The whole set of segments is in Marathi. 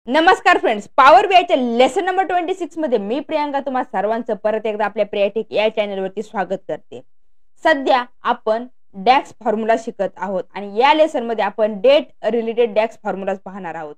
नमस्कार फ्रेंड्स, पॉवर बीआयच्या लेसन नंबर 26 मध्ये मी प्रियांका तुम्हा सर्वांचं परत एकदा आपल्या प्रियाटेक या चॅनलवरती स्वागत करते। सध्या आपण डॅक्स फॉर्म्युला शिकत आहोत आणि या लेसन मध्ये आपण डेट रिलेटेड डॅक्स फॉर्म्युलाज पाहणार आहोत।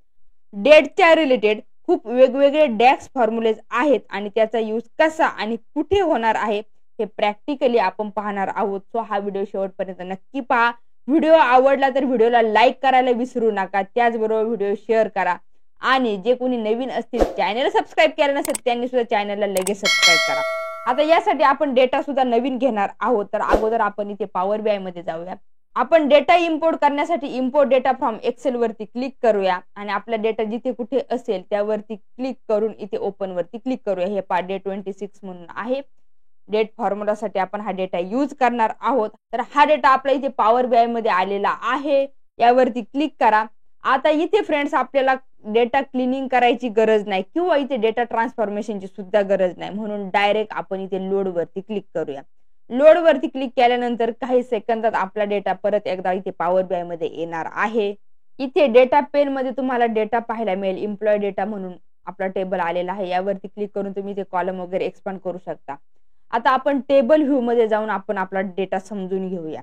डेटच्या रिलेटेड खूप वेगवेगळे डॅक्स फॉर्म्युलेज आहेत आणि त्याचा यूज कसा आणि कुठे होणार आहे हे प्रॅक्टिकली आपण पाहणार आहोत। सो हा व्हिडिओ शेवटपर्यंत नक्की पहा। व्हिडिओ आवडला तर व्हिडिओला लाईक करायला विसरू नका, त्याचबरोबर व्हिडिओ शेअर करा आणि जे कोणी नवीन असतील चॅनल सबस्क्राइब केलं नसेल त्यांनी सुद्धा चॅनलला लगेच सबस्क्राइब करा। आता यासाठी आपण डेटा सुद्धा नवीन घेणार आहोत, तर अगोदर आपण इथे पॉवर बीआय मध्ये जाऊया। आपण डेटा इंपोर्ट करण्यासाठी इम्पोर्ट डेटा फ्रॉम एक्सेल वरती क्लिक करूया आणि आपला डेटा जिथे कुठे असेल त्यावरती क्लिक करून इथे ओपन वरती क्लिक करूया। हे पहा डेट 26 म्हणून आहे। डेट फॉर्म्युला साठी आपण हा डेटा यूज करणार आहोत। तर हा डेटा आपल्या इथे पॉवर बीआय मध्ये आलेला आहे, यावरती क्लिक करा। आता इथे फ्रेंड्स आपल्याला डेटा क्लिनिंग करायची गरज नाही किंवा इथे डेटा ट्रान्सफॉर्मेशनची सुद्धा गरज नाही, म्हणून डायरेक्ट आपण इथे लोड वरती क्लिक करूया। लोड वरती क्लिक केल्यानंतर काही सेकंदात आपला डेटा परत एकदा इथे पॉवर बीआय मध्ये येणार आहे। इथे डेटा पेन मध्ये तुम्हाला डेटा पाहायला मिळेल, एम्प्लॉय डेटा म्हणून आपला टेबल आलेला आहे। यावरती क्लिक करून तुम्ही इथे कॉलम वगैरे एक्सपांड करू शकता। आता आपण टेबल व्ह्यू मध्ये जाऊन आपण आपला डेटा समजून घेऊया।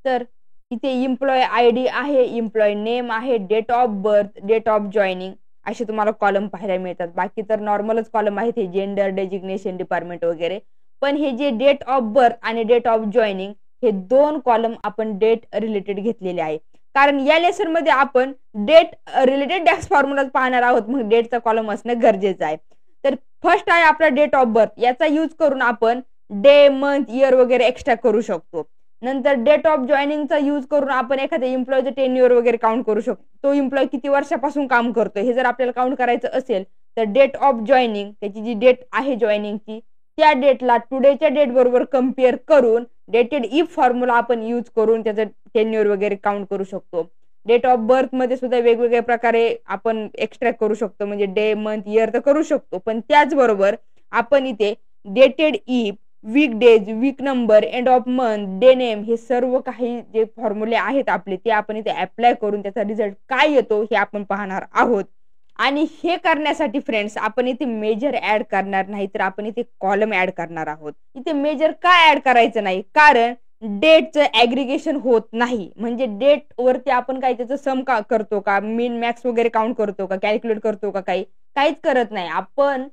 तर इथे एम्प्लॉय आयडी आहे, एम्प्लॉय नेम आहे, date of birth, date of joining असे तुम्हाला कॉलम पाहायला मिळतात। बाकी तर नॉर्मलच कॉलम आहेत, हे जेंडर, डेजिग्नेशन, डिपार्टमेंट वगैरे। पण हे जे डेट ऑफ बर्थ आणि डेट ऑफ जॉइनिंग हे दोन कॉलम आपण डेट रिलेटेड घेतलेले आहे, कारण या लेसन मध्ये आपण डेट रिलेटेड डॅक्स फॉर्म्युलाज पाहणार आहोत, मग डेटचा कॉलम असणं गरजेचं आहे। तर फर्स्ट आहे आपला डेट ऑफ बर्थ, याचा यूज करून आपण डे, मंथ, इयर वगैरे एक्स्ट्रा करू शकतो। नंतर डेट ऑफ जॉइनिंगचा यूज करून आपण एखाद्या एम्प्लॉयचं टेन्युअर वगैरे काउंट करू शकतो। तो एम्प्लॉय किती वर्षापासून काम करतोय हे जर आपल्याला काउंट करायचं असेल तर डेट ऑफ जॉइनिंग, त्याची जी डेट आहे जॉइनिंगची त्या डेटला टुडेच्या डेट बरोबर कम्पेअर करून डेटेड इफ फॉर्म्युला आपण यूज करून त्याचं टेन्युअर वगैरे काउंट करू शकतो। डेट ऑफ बर्थ मध्ये सुद्धा वेगवेगळ्या प्रकारे आपण एक्स्ट्रॅक्ट करू शकतो, म्हणजे डे, मंथ, इयर तर करू शकतो, पण त्याचबरोबर आपण इथे dated if, week days, week number, end of month, day name हे सर्व काही जे फॉर्म्युले आहेत आपले ते आपण इथे अप्लाय करून त्याचा रिझल्ट काय येतो हे आपण पाहणार आहोत। आणि हे करण्यासाठी फ्रेंड्स आपण इथे मेजर ऍड करणार नाही, तर आपण इथे कॉलम ऍड करणार आहोत। इथे मेजर का ऍड करायचं नाही, कारण डेटचं ऍग्रिगेशन होत नाही, म्हणजे डेट वरती आपण काय त्याचं सम का करतो का, मीन मॅक्स वगैरे काउंट करतो का, कॅल्क्युलेट करतो का, काहीच करत नाही। आपण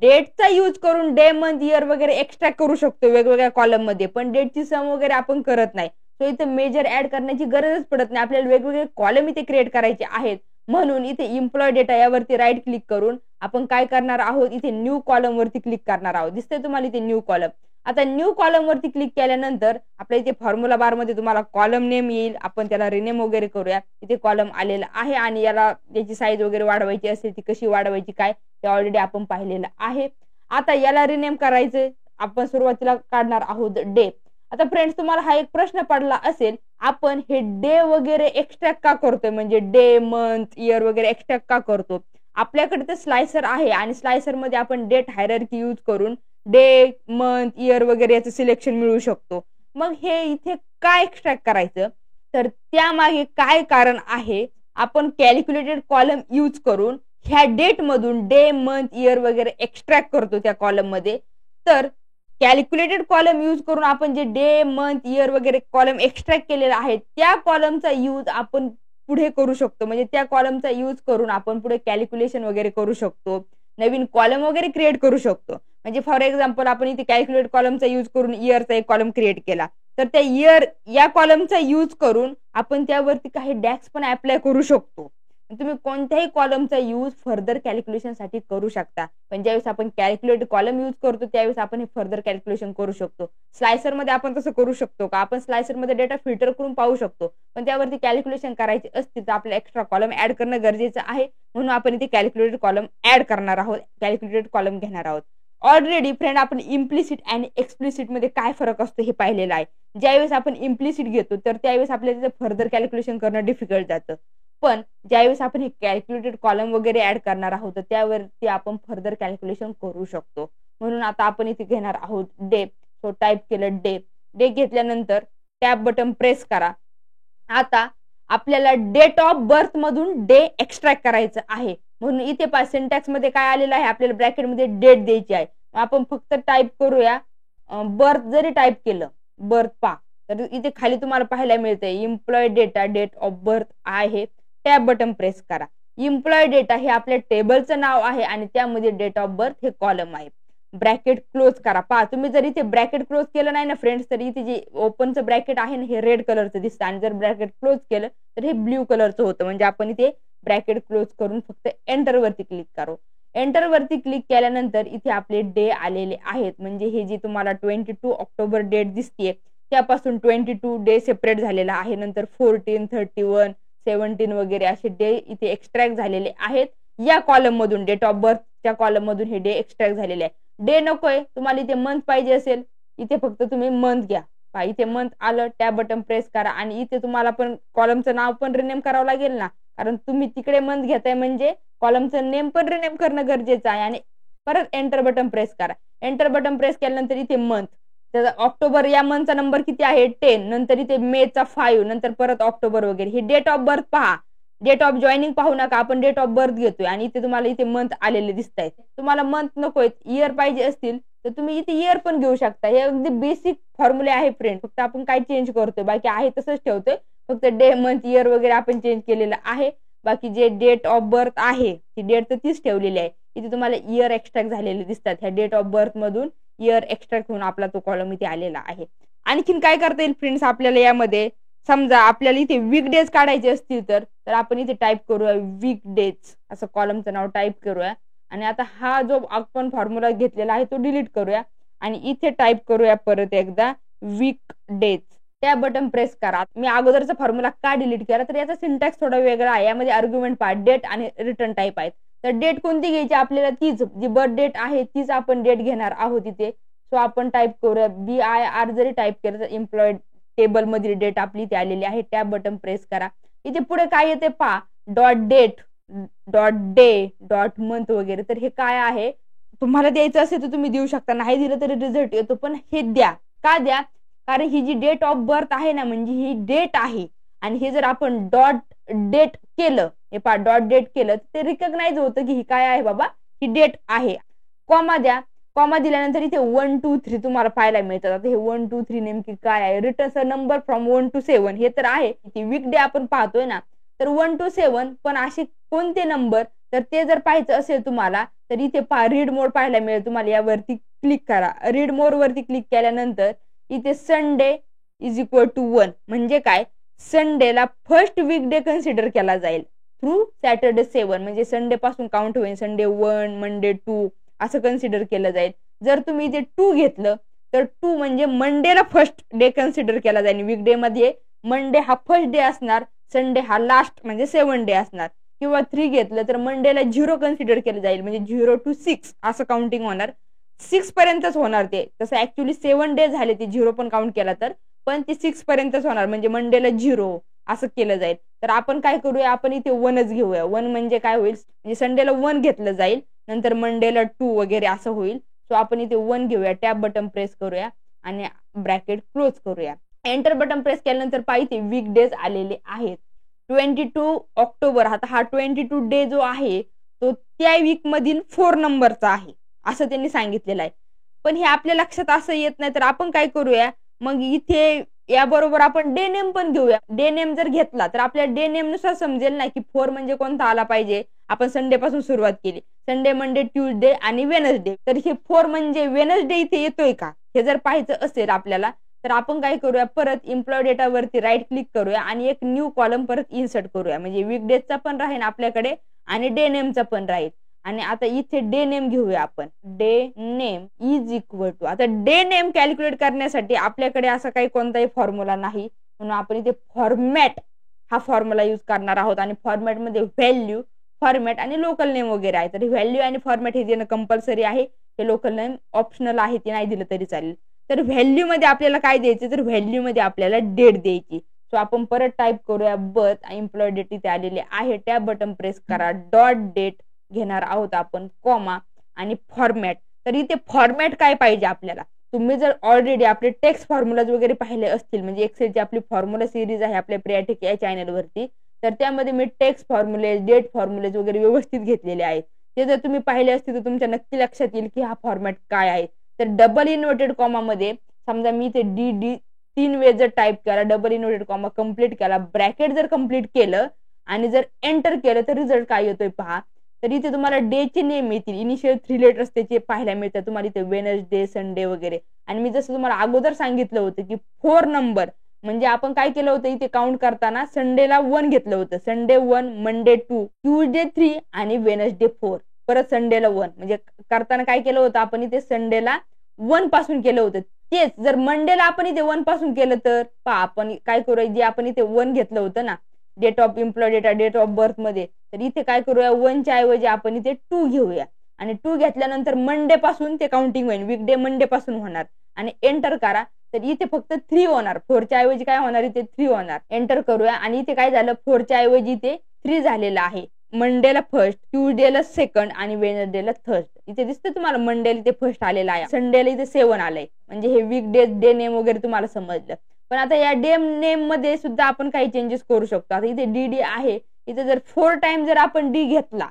डेटचा यूज करून डे, मंथ, इयर वगैरे एक्स्ट्रा करू शकतो वेगवेगळ्या कॉलम मध्ये, पण डेटची सम वगैरे आपण करत नाही। सो इथे मेजर ऍड करण्याची गरजच पडत नाही, आपल्याला वेगवेगळे कॉलम इथे क्रिएट करायचे आहेत। म्हणून इथे एम्प्लॉय डेटा यावरती राईट क्लिक करून आपण काय करणार आहोत, इथे न्यू कॉलम वरती क्लिक करणार आहोत। दिसतंय तुम्हाला इथे न्यू कॉलम। आता न्यू कॉलम वरती क्लिक केल्यानंतर आपल्या इथे फॉर्म्युला बार मध्ये तुम्हाला कॉलम नेम येईल, आपण त्याला रिनेम वगैरे करूया। इथे कॉलम आलेला आहे आणि याला याची साईज वगैरे वाढवायची असेल ती कशी वाढवायची काय ते ऑलरेडी आपण पाहिलेलं आहे। आता याला रिनेम करायचं, आपण सुरुवातीला काढणार आहोत डे। आता फ्रेंड्स तुम्हाला हा एक प्रश्न पडला असेल, आपण हे डे वगैरे एक्स्ट्रॅक्ट का करतोय, म्हणजे डे, मंथ, इयर वगैरे एक्स्ट्रॅक्ट का करतो। आपल्याकडे तर स्लायसर आहे आणि स्लायसर मध्ये आपण डेट हायरार्की यूज करून डे, मंथ, इयर वगैरे याचं सिलेक्शन मिळवू शकतो। मग हे इथे काय एक्स्ट्रॅक्ट करायचं, तर त्यामागे काय कारण आहे, आपण कॅल्क्युलेटेड कॉलम यूज करून ह्या डेट मधून डे, मंथ, इयर वगैरे एक्स्ट्रॅक्ट करतो त्या कॉलम मध्ये। तर कॅल्क्युलेटेड कॉलम यूज करून आपण जे डे, मंथ, इयर वगैरे कॉलम एक्स्ट्रॅक्ट केलेला आहे त्या कॉलमचा यूज आपण पुढे करू शकतो, म्हणजे त्या कॉलमचा यूज करून आपण पुढे कॅल्क्युलेशन वगैरे करू शकतो, नवीन कॉलम वगैरे क्रिएट करू शकतो। म्हणजे फॉर एक्झाम्पल आपण इथे कॅल्क्युलेट कॉलमचा यूज करून इयरचा एक कॉलम क्रिएट केला, तर त्या इयर या कॉलमचा यूज करून आपण त्यावरती काही डॅक्स पण अप्लाय करू शकतो। तुम्ही कोणत्याही कॉलमचा यूज फर्दर कॅल्क्युलेशन साठी करू शकता, पण ज्यावेळेस आपण कॅल्क्युलेट कॉलम यूज करतो त्यावेळेस आपण हे फर्दर कॅल्क्युलेशन करू शकतो। स्लायसर मध्ये आपण तसं करू शकतो का, आपण स्लायसर मध्ये डेटा फिल्टर करून पाहू शकतो, पण त्यावरती कॅल्क्युलेशन करायची असते तर आपल्याला एक्स्ट्रा कॉलम ऍड करणं गरजेचं आहे, म्हणून आपण इथे कॅल्क्युलेटेड कॉलम ऍड करणार आहोत, कॅल्क्युलेटेड कॉलम घेणार आहोत। ऑलरेडी फ्रेंड आपण इम्प्लिसिट आणि एक्सप्लिसिट मध्ये काय फरक असतो हे पाहिलेलं आहे। ज्यावेळेस आपण इम्प्लिसिट घेतो तर त्यावेळेस आपल्याला फर्दर कॅल्क्युलेशन करणं डिफिकल्ट जातं, पण ज्यावेळेस आपण हे कॅल्क्युलेटेड कॉलम वगैरे ऍड करणार आहोत तर त्यावरती आपण फर्दर कॅल्क्युलेशन करू शकतो। म्हणून आता आपण इथे घेणार आहोत डे। सो टाईप केलं डे। डे घेतल्यानंतर टॅब बटन प्रेस करा। आता आपल्याला डेट ऑफ बर्थ मधून डे एक्स्ट्रॅक्ट करायचं आहे, म्हणून इथे पहा सिंटॅक्स मध्ये काय आलेलं आहे, आपल्याला ब्रॅकेट मध्ये डेट द्यायची आहे. आपण फक्त टाईप करूया बर्थ. जरी टाईप केलं बर्थ पहा तर इथे खाली तुम्हाला पाहायला मिळते employ data date of birth आहे. टॅब बटन प्रेस करा. एम्प्लॉय डेटा हे आपल्या टेबलचं नाव आहे आणि त्यामध्ये डेट ऑफ बर्थ हे कॉलम आहे. ब्रॅकेट क्लोज करा. पहा तुम्ही जर इथे ब्रॅकेट क्लोज केलं नाही ना फ्रेंड्स, तर इथे जे ओपनचं ब्रॅकेट आहे ना हे रेड कलरचं दिसतं आणि जर ब्रॅकेट क्लोज केलं तर हे ब्ल्यू कलरचं होतं. म्हणजे आपण इथे ब्रॅकेट क्लोज करून फक्त एंटर वरती क्लिक करू. एंटर वरती क्लिक केल्यानंतर इथे आपले डे आलेले आहेत. म्हणजे हे जे तुम्हाला 22 ऑक्टोबर डेट दिसतीये त्यापासून 22 डे सेपरेट झालेला आहे. नंतर 14, 31, 17 वगैरे असे डे इथे एक्स्ट्रॅक्ट झालेले आहेत. या कॉलम मधून डेट ऑफ बर्थच्या कॉलम मधून हे डे एक्स्ट्रॅक्ट झालेले आहे. डे नकोय तुम्हाला इथे मंथ पाहिजे असेल इथे फक्त तुम्ही मंथ घ्या. पहा इथे मंथ आलं. टॅब बटन प्रेस करा आणि इथे तुम्हाला पण कॉलमचं नाव पण रिनेम करावं लागेल ना, कारण तुम्ही तिकडे मंथ घेताय म्हणजे कॉलमचं नेम पण रिनेम करणं गरजेचं आहे. आणि परत एंटर बटन प्रेस करा. एंटर बटन प्रेस केल्यानंतर इथे मंथ, त्याचा ऑक्टोबर या मंथचा नंबर किती आहे 10, नंतर इथे मेचा 5, नंतर परत ऑक्टोबर वगैरे. ही डेट ऑफ बर्थ पहा. डेट ऑफ जॉईनिंग पाहू नका, आपण डेट ऑफ बर्थ घेतोय आणि इथे तुम्हाला इथे मंथ आलेले दिसत आहेत. तुम्हाला मंथ नकोय इयर पाहिजे असतील तर तुम्ही इथे इयर पण घेऊ शकता. हे अगदी बेसिक फॉर्म्युले आहे फ्रेंड. फक्त आपण काय चेंज करतोय बाकी आहे तसंच ठेवतोय. फक्त डे मंथ इयर वगैरे आपण चेंज केलेलं आहे. बाकी जे डेट ऑफ बर्थ आहे ती डेट तर तीच ठेवलेली आहे. इथे तुम्हाला इयर एक्स्ट्रॅक्ट झालेले दिसतात. ह्या डेट ऑफ बर्थ मधून इयर एक्स्ट्रॅक्ट होऊन आपला तो कॉलम इथे आलेला आहे. आणखीन काय करता येईल फ्रेंड्स आपल्याला यामध्ये, समजा आपल्याला इथे वीक डेज काढायचे असतील तर आपण इथे टाईप करूया वीक डेज असं कॉलमचं नाव टाईप करूया. आणि आता हा जो आपण फॉर्म्युला घेतलेला आहे तो डिलीट करूया आणि इथे टाईप करूया परत एकदा वीक डेज. त्या बटन प्रेस करा. मी अगोदरचा फॉर्म्युला का डिलीट केला तर याचा सिंटॅक्स थोडा वेगळा आहे. यामध्ये आर्ग्युमेंट पहा डेट आणि रिटर्न टाईप आहेत. तर डेट कोणती घ्यायची आपल्याला तीच जी बर्थ डेट आहे तीच आपण डेट घेणार आहोत इथे. सो आपण टाईप करूया BIR. जरी टाईप केलं तर एम्प्लॉयड टेबल मधील डेट आपली इथे आलेली आहे. टॅब बटन प्रेस करा. इथे पुढे काय येते पहा dot date dot day dot month वगैरे. तर हे काय आहे तुम्हाला द्यायचं असेल तर तुम्ही देऊ शकता, नाही दिलं तरी रिझल्ट येतो. पण हे द्या. का द्या? कारण ही जी डेट ऑफ बर्थ आहे ना म्हणजे ही डेट आहे आणि हे जर आपण डॉट डेट केलं, हे पहा डॉट डेट केलं ते रिकग्नाइज होतं की ही काय आहे बाबा ही डेट आहे. कॉमा द्या. कॉमा दिल्यानंतर इथे 1 2 3 तुम्हाला पाहायला मिळतात. आता हे 1 2 3 नेमकी काय आहे? रिटर्न नंबर फ्रॉम 1 to 7 हे तर आहे. वीक डे आपण पाहतोय ना तर 1 to 7 पण असे कोणते नंबर तर ते जर पाहायचं असेल तुम्हाला तर इथे पहा रीड मोड पाहायला मिळेल तुम्हाला. यावरती क्लिक करा. रीड मोड वरती क्लिक केल्यानंतर इथे संडे इज इक्वल टू 1 म्हणजे काय संडेला फर्स्ट वीक डे कन्सिडर केला जाईल थ्रू सॅटर्डे 7 म्हणजे संडे पासून काउंट होईल. संडे 1 मंडे 2 असं कन्सिडर केलं जाईल. जर तुम्ही इथे 2 घेतलं तर 2 म्हणजे मंडेला फर्स्ट डे कन्सिडर केला जाईल. वीक डे मध्ये मंडे हा फर्स्ट डे असणार, संडे हा लास्ट म्हणजे 7 डे असणार. किंवा 3 घेतलं तर मंडेला 0 कन्सिडर केलं जाईल म्हणजे 0 to 6 असं काउंटिंग होणार. 6 पर्यंतच होणार ते. तसं ऍक्च्युली 7 डे झाले ते 0 पण काउंट केला तर, पण ते 6 पर्यंतच होणार म्हणजे मंडेला 0 असं केलं जाईल. तर आपण काय करूया आपण इथे 1च घेऊया. 1 म्हणजे काय होईल म्हणजे संडेला 1 घेतलं जाईल नंतर मंडेला 2 वगैरे असं होईल. सो आपण इथे 1 घेऊया. टॅब बटन प्रेस करूया आणि ब्रॅकेट क्लोज करूया. एंटर बटन प्रेस केल्यानंतर पाहिजे वीक डेज आलेले आहेत. 22 ऑक्टोबर. आता हा 22 डे जो आहे तो त्या वीक मधील 4 नंबरचा आहे असं त्यांनी सांगितलेलं आहे. पण हे आपल्या लक्षात असं येत नाही तर आपण काय करूया मग इथे याबरोबर आपण डे नेम पण घेऊया. डे नेम जर घेतला तर आपल्या डे नेम नुसार समजेल ना की 4 म्हणजे कोणता आला पाहिजे. आपण संडे पासून सुरुवात केली. संडे मंडे ट्यूजडे आणि वेनसडे. तर हे 4 म्हणजे वेनसडे इथे येतोय का हे जर पाहायचं असेल आपल्याला तर आपण काय करूया परत एम्प्लॉय डेटा वरती राईट क्लिक करूया आणि एक न्यू कॉलम परत इन्सर्ट करूया. म्हणजे वीक डेजचा पण राहील आपल्याकडे आणि डे नेमचा पण राहील. आणि आता इथे डे नेम घेऊया आपण. Day name is equal to. आता डे नेम कॅल्क्युलेट करण्यासाठी आपल्याकडे असा काही कोणताही फॉर्म्युला नाही म्हणून आपण इथे फॉर्मॅट हा फॉर्म्युला यूज करणार आहोत. आणि फॉर्मॅट मध्ये व्हॅल्यू फॉर्मॅट आणि लोकल नेम वगैरे आहे. तर व्हॅल्यू आणि फॉर्मॅट हे देणं कंपल्सरी आहे. हे लोकल नेम ऑप्शनल आहे ते नाही दिलं तरी चालेल. तर व्हॅल्यू मध्ये आपल्याला काय द्यायचं तर व्हॅल्यू मध्ये आपल्याला डेट द्यायची. सो आपण परत टाईप करूया बर्थ एम्प्लॉय डेट इथे आलेले आहे. टॅब बटन प्रेस करा. डॉट डेट घेणार आहोत आपण कॉमा आणि फॉर्मॅट. तर इथे फॉर्मॅट काय पाहिजे आपल्याला. तुम्ही जर ऑलरेडी आपले टेक्स्ट फॉर्म्युलाज वगैरे पाहिले असतील म्हणजे एक्सेलची आपली फॉर्म्युला सिरीज आहे आपल्या प्रियाटेक या चॅनल वरती तर त्यामध्ये मी टेक्स्ट फॉर्म्युले, डेट फॉर्म्युलेज वगैरे व्यवस्थित घेतलेले आहेत. ते जर तुम्ही पाहिले असते तर तुमच्या नक्की लक्षात येईल की हा फॉर्मॅट काय आहे. तर डबल इन्व्हर्टेड कॉमा मध्ये समजा मी ते डी 3 वेळेस जर टाईप केला, डबल इन्व्हर्टेड कॉमा कंप्लीट केला, ब्रॅकेट जर कंप्लीट केलं आणि जर एंटर केलं तर रिझल्ट काय येतोय पहा. तर इथे तुम्हाला डेचे नेम येतील, इनिशियल 3 लेटर्स त्याचे पाहायला मिळतात तुम्हाला इथे, वेनसडे, संडे वगैरे. आणि मी जसं तुम्हाला अगोदर सांगितलं होतं की 4 नंबर म्हणजे आपण काय केलं होतं इथे काउंट करताना संडेला 1 घेतलं होतं, संडे 1, मंडे 2, ट्यूजडे 3 आणि वेनसडे 4, परत संडेला 1. म्हणजे करताना काय केलं होतं आपण इथे संडेला 1 पासून केलं होतं. तेच जर मंडेला आपण इथे 1 पासून केलं तर पहा आपण काय करूया, जे आपण इथे 1 घेतलं होतं ना date of employ data, date of birth मध्ये, तर इथे काय करूया 1च्या ऐवजी आपण इथे 2 घेऊया. आणि 2 घेतल्यानंतर मंडे पासून ते काउंटिंग होईल, वीकडे मंडे पासून होणार. आणि एंटर करा तर इथे फक्त 3 होणार, 4च्या ऐवजी काय होणार इथे 3 होणार. एंटर करूया आणि इथे काय झालं, 4च्या ऐवजी इथे 3 झालेलं आहे. मंडेला फर्स्ट, ट्यूजडेला सेकंड आणि वेनसडेला थर्ड. इथे दिसते तुम्हाला मंडेला इथे फर्स्ट आलेला आहे, संडेला इथे 7 आलंय. म्हणजे हे वीक डे नेम वगैरे तुम्हाला समजलं. पण आता या डे नेम मध्ये सुद्धा आपण काही चेंजेस करू शकतो. आता इथे डी आहे, इथे जर 4 टाइम जर आपण डी घेतला,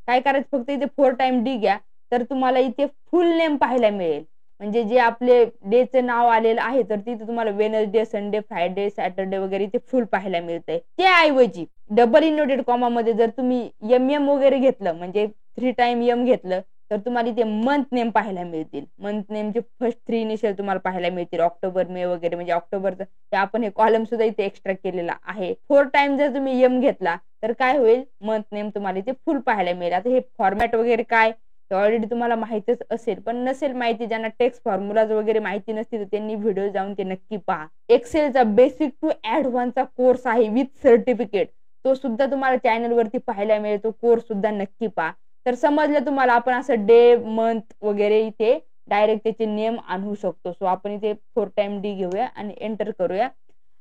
काय करायचं फक्त इथे 4 टाइम डी घ्या तर तुम्हाला इथे फुल नेम पाहायला मिळेल. म्हणजे जे आपले डेचे नाव आलेलं आहे तर तिथे तुम्हाला वेनसडे, संडे, फ्रायडे, सॅटरडे वगैरे इथे फुल पाहायला मिळतंय. त्याऐवजी डबल इन्व्हर्टेड कॉमा मध्ये जर तुम्ही एम वगैरे घेतलं, म्हणजे 3 टाइम एम घेतलं तर तुम्हाला इथे मंथ नेम पाहायला मिळतील. मंथ नेमचे फर्स्ट 3 इनिशियल तुम्हाला पाहायला मिळतील, ऑक्टोबर, मे वगैरे. म्हणजे ऑक्टोबरचं ते आपण हे कॉलम सुद्धा इथे एक्स्ट्रा केलेला आहे. 4 टाइम जर तुम्ही एम घेतला तर काय होईल, मंथ नेम तुम्हाला इथे फुल पाहायला मिळेल. आता हे फॉर्मॅट वगैरे काय ऑलरेडी तुम्हाला माहितीच असेल, पण नसेल माहिती ज्यांना टेक्स्ट फॉर्म्युलाज वगैरे माहिती नसतील तर त्यांनी व्हिडिओ जाऊन ते नक्की पहा. एक्सेलचा बेसिक टू ऍडव्हान्सचा कोर्स आहे विथ सर्टिफिकेट, तो सुद्धा तुम्हाला चॅनल वरती पाहायला मिळेल. तो कोर्स सुद्धा नक्की पहा. तर समजलं तुम्हाला, आपण असं डे, मंथ वगैरे इथे डायरेक्ट त्याचे नेम आणू शकतो. सो आपण इथे 4 टाइम डी घेऊया आणि एंटर करूया.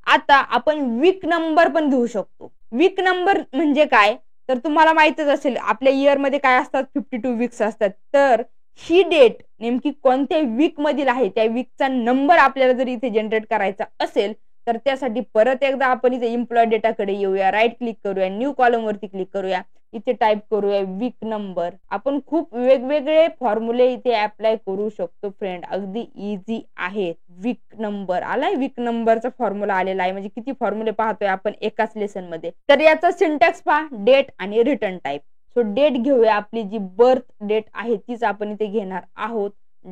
आता आपण वीक नंबर पण घेऊ शकतो. वीक नंबर म्हणजे काय तर तुम्हाला माहितच असेल, आपल्या इयर मध्ये काय असतात, 52 वीक्स असतात. तर ही डेट नेमकी कोणत्या वीक मधील आहे त्या वीकचा नंबर आपल्याला जर इथे जनरेट करायचा असेल तर त्यासाठी परत एकदा आपण इथे एम्प्लॉय डेटाकडे येऊया, राईट क्लिक करूया, न्यू कॉलम वरती क्लिक करूया, इथे टाईप करूया वीक नंबर. आपण खूप वेगवेगळे फॉर्म्युले इथे अप्लाय करू शकतो फ्रेंड, अगदी इझी आहे. वीक नंबर आलाय, वीक नंबरचा फॉर्म्युला आलेला आहे. म्हणजे किती फॉर्म्युले पाहतोय आपण एकाच लेसन मध्ये. तर याचा सिंटॅक्स पहा, डेट आणि रिटर्न टाईप. सो डेट घेऊया, आपली जी बर्थ डेट आहे तीच आपण इथे घेणार आहोत.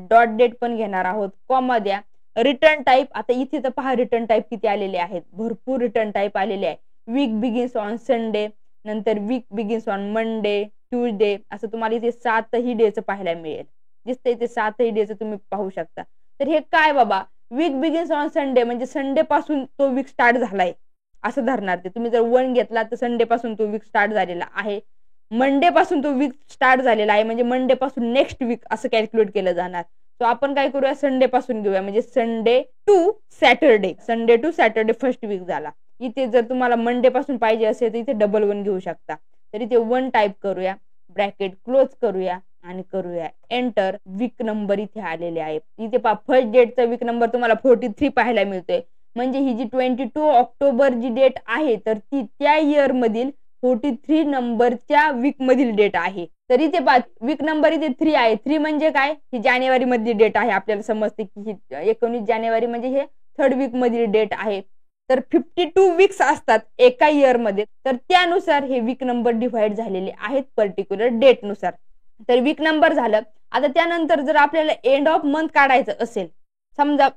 डॉट डेट पण घेणार आहोत, कॉमा द्या. रिटर्न टाईप, आता इथे तर पहा रिटर्न टाईप किती आलेले आहेत, भरपूर रिटर्न टाईप आलेले आहे. वीक बिगिन्स ऑन संडे, नंतर week begins on Monday, Tuesday, असं तुम्हाला इथे 7ही डेचं पाहायला मिळेल. दिसतंय इथे 7ही डेचं तुम्ही पाहू शकता. तर हे काय बाबा, वीक बिगिन्स ऑन संडे म्हणजे संडे पासून तो वीक स्टार्ट झालाय असं धरणार ते. तुम्ही जर 1 घेतला तर संडे पासून तो वीक स्टार्ट झालेला आहे. मंडे पासून तो वीक स्टार्ट झालेला आहे म्हणजे मंडे पासून नेक्स्ट वीक असं कॅल्क्युलेट केलं जाणार. तो आपण काय करूया, संडे पासून घेऊया, म्हणजे Sunday to Saturday, Sunday to Saturday first week झाला. इथे जर तुम्हाला मंडे पासून पाहिजे असेल तर इथे डबल 1 घेऊ शकता. तर इथे 1 टाईप करूया, ब्रॅकेट क्लोज करूया आणि करूया एंटर. वीक नंबर इथे आलेले आहे. इथे पहा फर्स्ट डेटचा वीक नंबर तुम्हाला 43 पाहायला मिळतोय. म्हणजे ही जी 22 ऑक्टोबर जी डेट आहे तर ती त्या इयर मधील 43 नंबरच्या वीक मधील डेट आहे. तर इथे पहा वीक नंबर इथे 3 आहे. 3 म्हणजे काय, ही जानेवारी मधली डेट आहे. आपल्याला समजते की 19 जानेवारी म्हणजे हे 3rd वीक मधील डेट आहे. तर 52 वीक्स असतात एका इयर मध्ये, तर त्यानुसार हे वीक नंबर डिव्हाइड झालेले आहेत पर्टिक्युलर डेट नुसार. तर वीक नंबर झालं. आता त्यानंतर जर आपल्याला एंड ऑफ मंथ काढायचं असेल, समजा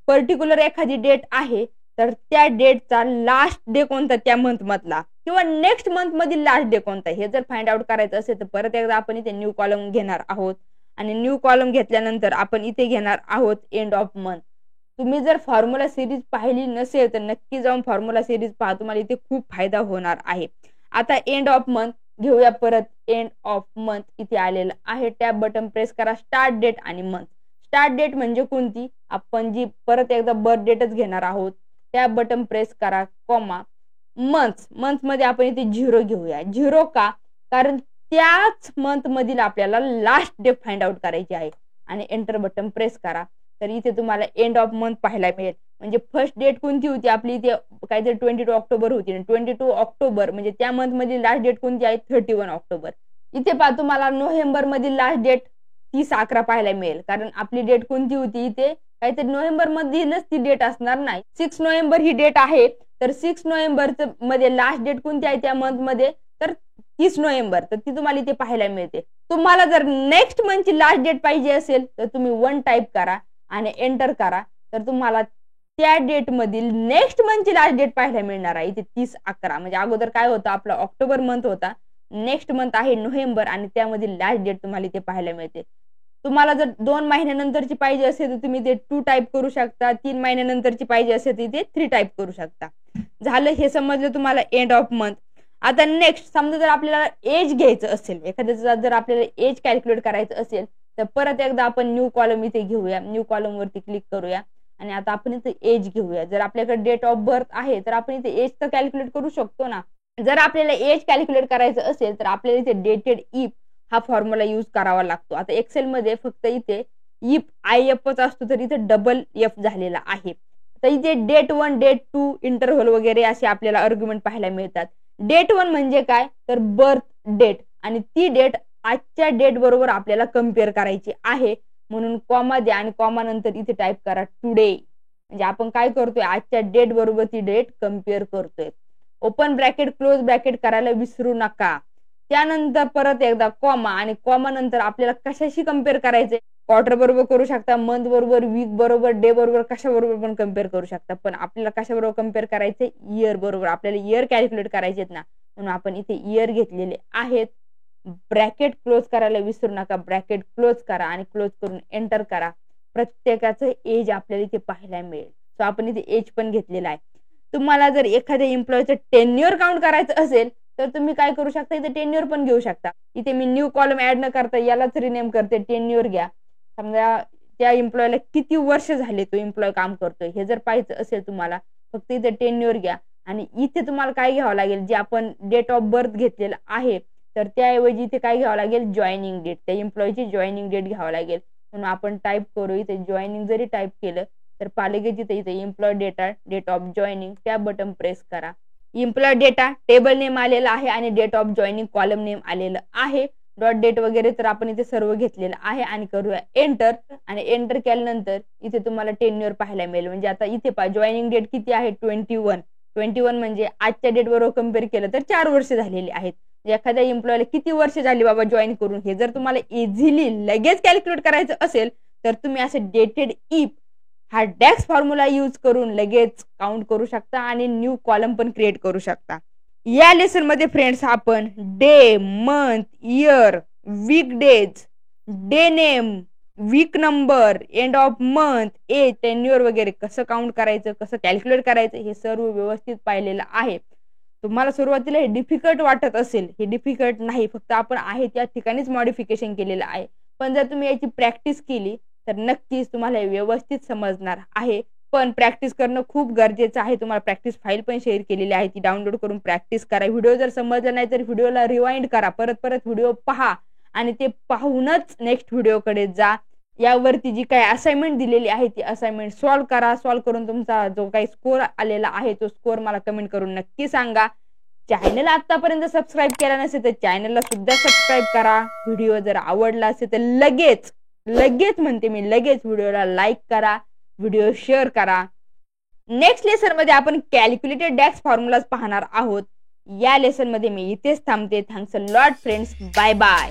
पर्टिक्युलर एखादी डेट आहे तर त्या डेटचा लास्ट डे कोणता त्या मंथ मधला किंवा नेक्स्ट मंथ मधील लास्ट डे कोणता हे जर फाइंड आउट करायचं असेल तर परत एकदा आपण इथे न्यू कॉलम घेणार आहोत. आणि न्यू कॉलम घेतल्यानंतर आपण इथे घेणार आहोत एंड ऑफ मंथ. तुम्ही जर फॉर्म्युला सिरीज पाहिली नसेल तर नक्की जाऊन फॉर्म्युला सिरीज पहा, तुम्हाला इथे खूप फायदा होणार आहे. आता एंड ऑफ मंथ घेऊया, परत एंड ऑफ मंथ इथे आलेलं आहे. टॅब बटन प्रेस करा, स्टार्ट डेट आणि मंथ. स्टार्ट डेट म्हणजे कोणती, आपण जी परत एकदा बर्थ डेटच घेणार आहोत. टॅब बटन प्रेस करा, कॉमा. मंथ मध्ये आपण इथे 0 घेऊया. 0 का, कारण त्याच मंथ मधील आपल्याला लास्ट डे फाइंड आउट करायची आहे. आणि एंटर बटन प्रेस करा. तर इथे तुम्हाला एंड ऑफ मंथ पाहायला मिळेल. म्हणजे फर्स्ट डेट कोणती होती आपली, इथे काहीतरी 22 ऑक्टोबर होती. 22 ऑक्टोबर म्हणजे त्या मंथ मधील लास्ट डेट कोणती आहे, 31 ऑक्टोबर. इथे पहा तुम्हाला नोव्हेंबर मधील लास्ट डेट 30/11 पाहायला मिळेल. कारण आपली डेट कोणती होती, इथे काहीतरी नोव्हेंबर मधीलच ती डेट असणार नाही. 6 नोव्हेंबर ही डेट आहे. तर 6 नोव्हेंबर मध्ये लास्ट डेट कोणती आहे त्या मंथ मध्ये, तर 30 नोव्हेंबर. तर ती तुम्हाला इथे पाहायला मिळते. तुम्हाला जर नेक्स्ट मंथची लास्ट डेट पाहिजे असेल तर तुम्ही 1 टाईप करा आणि एंटर करा. तर तुम्हाला त्या डेट मधील नेक्स्ट मंथची लास्ट डेट पाहायला मिळणार आहे. इथे 30/11 म्हणजे अगोदर काय होतं, आपला ऑक्टोबर मंथ होता. नेक्स्ट मंथ आहे नोव्हेंबर आणि त्यामधील लास्ट डेट तुम्हाला इथे पाहायला मिळते. तुम्हाला जर 2 महिन्यानंतरची पाहिजे असेल तर तुम्ही ते 2 टाईप करू शकता. 3 महिन्यानंतरची पाहिजे असेल तर इथे 3 टाईप करू शकता. झालं, हे समजलं तुम्हाला एंड ऑफ मंथ. आता नेक्स्ट समजा जर आपल्याला एज घ्यायचं असेल, एखाद्याचा जर आपल्याला एज कॅल्क्युलेट करायचं असेल तर परत एकदा आपण न्यू कॉलम इथे घेऊया. न्यू कॉलम वरती क्लिक करूया आणि आता आपण इथे एज घेऊया. जर आपल्याकडे डेट ऑफ बर्थ आहे तर आपण इथे एज तर कॅल्क्युलेट करू शकतो ना. जर आपल्याला एज कॅल्क्युलेट करायचं असेल तर आपल्याला इथे डेटेड इफ हा फॉर्म्युला यूज करावा लागतो. आता एक्सेल मध्ये फक्त इथे इफ IFच असतो तर इथे डबल एफ झालेला आहे. तर इथे डेट 1 डेट 2 इंटरव्हल वगैरे असे आपल्याला आर्ग्युमेंट पाहायला मिळतात. डेट 1 म्हणजे काय, तर बर्थ डेट आणि ती डेट आजच्या डेट बरोबर आपल्याला कम्पेअर करायची आहे. म्हणून कॉमा द्या आणि कॉमा नंतर इथे टाईप करा टुडे. म्हणजे आपण काय करतोय, आजच्या डेट बरोबर ती डेट कम्पेअर करतोय. ओपन ब्रॅकेट क्लोज ब्रॅकेट करायला विसरू नका. त्यानंतर परत एकदा कॉमा आणि कॉमा नंतर आपल्याला कशाशी कम्पेअर करायचंय, क्वार्टर बरोबर करू शकता, मंथ बरोबर, वीक बरोबर, डे बरोबर, कशा बरोबर पण कम्पेअर करू शकता. पण आपल्याला कशा बरोबर कम्पेअर करायचंय, इयर बरोबर. आपल्याला इयर कॅल्क्युलेट करायचेत ना, म्हणून आपण इथे इयर घेतलेले आहेत. ब्रॅकेट क्लोज करायला विसरू नका. ब्रॅकेट क्लोज करा आणि क्लोज करून एंटर करा. प्रत्येकाचं एज आपल्याला इथे पाहायला मिळेल. सो आपण इथे एज पण घेतलेला आहे. तुम्हाला जर एखाद्या एम्प्लॉयचं टेन्युअर काउंट करायचं असेल तर तुम्ही काय करू शकता, इथे टेन्युअर पण घेऊ शकता. इथे मी न्यू कॉलम ऍड न करता यालाच रिनेम करते, टेन्युअर घ्या. समजा त्या एम्प्लॉयला किती वर्ष झाले तो एम्प्लॉय काम करतोय हे जर पाहायचं असेल तुम्हाला, फक्त इथे टेन्युअर घ्या आणि इथे तुम्हाला काय घ्यावं लागेल, जे आपण डेट ऑफ बर्थ घेतलेलं आहे तर त्याऐवजी इथे काय घ्यावं लागेल, जॉईनिंग डेट. त्या एम्प्लॉयची जॉईनिंग डेट घ्यावं लागेल. म्हणून आपण टाईप करू, इथे जॉईनिंग जरी टाईप केलं तर पालेगे इथे employ data date of joining त्या बटन प्रेस करा. एम्प्लॉय डेटा टेबल नेम आलेला आहे आणि date of joining column name आलेलं आहे. डॉट डेट वगैरे तर आपण इथे सर्व घेतलेलं आहे आणि करूया एंटर. आणि एंटर केल्यानंतर इथे तुम्हाला टेन्युअर पाहायला मिळेल. म्हणजे आता इथे पहा जॉईनिंग डेट किती आहे, 21 म्हणजे आजच्या डेट बरोबर कम्पेअर केलं तर 4 वर्ष झालेली आहेत. एखाद्या एम्प्लॉयला किती वर्ष झाली बाबा जॉईन करून हे जर तुम्हाला इझिली लगेच कॅल्क्युलेट करायचं असेल तर तुम्ही असं डेटेड इफ हा डॅक्स फॉर्म्युला यूज करून लगेच काउंट करू शकता आणि न्यू कॉलम पण क्रिएट करू शकता. या लेसन मध्ये फ्रेंड्स आपण day, month, year, week days, day name, week number, end of month, age, tenure वगैरे कसं काउंट करायचं, कसं कॅल्क्युलेट करायचं हे सर्व व्यवस्थित पाहिलेलं आहे. तुम्हाला सुरुवातीला हे डिफिकल्ट वाटत असेल, हे डिफिकल्ट नाही, फक्त आपण आहे त्या ठिकाणीच मॉडिफिकेशन केलेलं आहे. पण जर तुम्ही याची प्रॅक्टिस केली तर नक्कीच तुम्हाला व्यवस्थित समजणार आहे. पण प्रॅक्टिस करणं खूप गरजेचं आहे. तुम्हाला प्रॅक्टिस फाईल पण शेअर केलेली आहे, ती डाउनलोड करून प्रॅक्टिस करा. व्हिडिओ जर समजला नाही तर व्हिडिओला रिवाइंड करा, परत परत व्हिडिओ पहा आणि ते पाहूनच नेक्स्ट व्हिडिओकडे जा. यावरती जी काही असाइनमेंट दिलेली आहे ती असाइनमेंट सॉल्व्ह करा. सॉल्व्ह करून तुमचा जो काही स्कोर आलेला आहे तो स्कोर मला कमेंट करून नक्की सांगा. चॅनल आतापर्यंत सबस्क्राईब केला नसेल तर चॅनलला सुद्धा सबस्क्राईब करा. व्हिडिओ जर आवडला असेल तर लगेच म्हणते मी लगेच व्हिडिओला लाईक करा, व्हिडिओ शेअर करा. नेक्स्ट लेसन मध्ये आपण कॅल्क्युलेटेड डॅक्स फॉर्म्युलाज पाहणार आहोत. या लेसन मध्ये मी इथेच थांबते. Thanks a lot friends, bye bye.